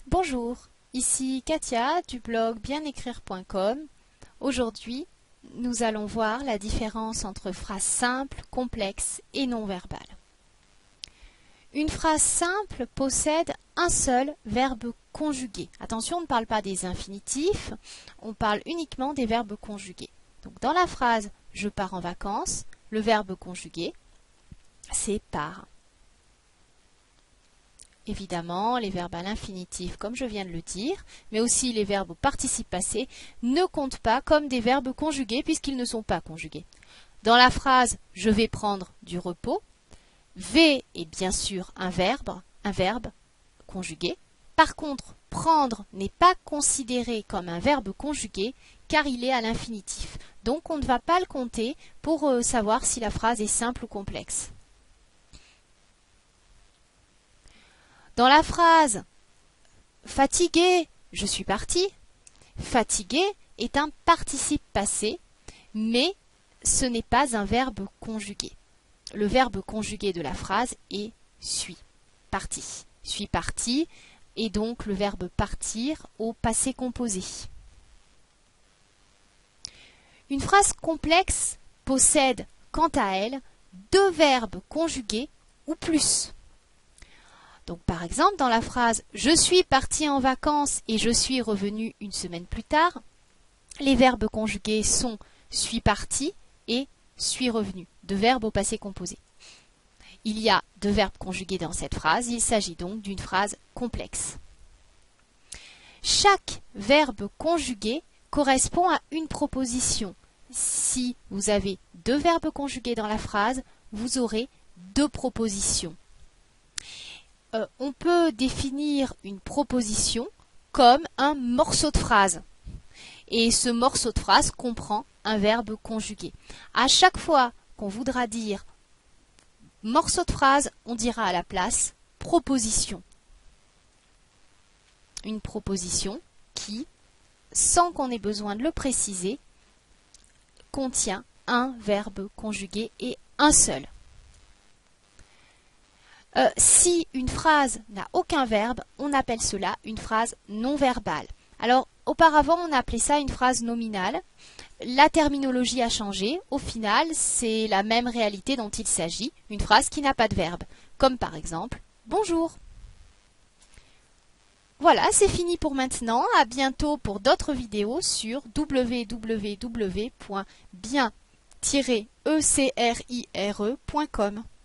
Bonjour, ici Katia du blog bienécrire.com. Aujourd'hui, nous allons voir la différence entre phrases simples, complexes et non verbales. Une phrase simple possède un seul verbe conjugué. Attention, on ne parle pas des infinitifs, on parle uniquement des verbes conjugués. Donc dans la phrase « Je pars en vacances », le verbe conjugué, c'est « part ». Évidemment, les verbes à l'infinitif, comme je viens de le dire, mais aussi les verbes au participe passé, ne comptent pas comme des verbes conjugués puisqu'ils ne sont pas conjugués. Dans la phrase « Je vais prendre du repos », V est bien sûr un verbe conjugué. Par contre, prendre n'est pas considéré comme un verbe conjugué car il est à l'infinitif. Donc on ne va pas le compter pour savoir si la phrase est simple ou complexe. Dans la phrase « Fatigué, je suis parti », fatigué est un participe passé, mais ce n'est pas un verbe conjugué. Le verbe conjugué de la phrase est « suis », parti. « Suis parti » est donc le verbe « partir » au passé composé. Une phrase complexe possède, quant à elle, deux verbes conjugués ou plus. Donc par exemple, dans la phrase « Je suis parti en vacances et je suis revenu une semaine plus tard », les verbes conjugués sont « suis parti » et « suis revenu », deux verbes au passé composé. Il y a deux verbes conjugués dans cette phrase, il s'agit donc d'une phrase complexe. Chaque verbe conjugué correspond à une proposition. Si vous avez deux verbes conjugués dans la phrase, vous aurez deux propositions. On peut définir une proposition comme un morceau de phrase. Et ce morceau de phrase comprend un verbe conjugué. À chaque fois qu'on voudra dire morceau de phrase, on dira à la place proposition. Une proposition qui, sans qu'on ait besoin de le préciser, contient un verbe conjugué et un seul. Si une phrase n'a aucun verbe, on appelle cela une phrase non verbale. Alors, auparavant, on appelait ça une phrase nominale. La terminologie a changé. Au final, c'est la même réalité dont il s'agit, une phrase qui n'a pas de verbe, comme par exemple « Bonjour ». Voilà, c'est fini pour maintenant. À bientôt pour d'autres vidéos sur www.bien-ecrire.com.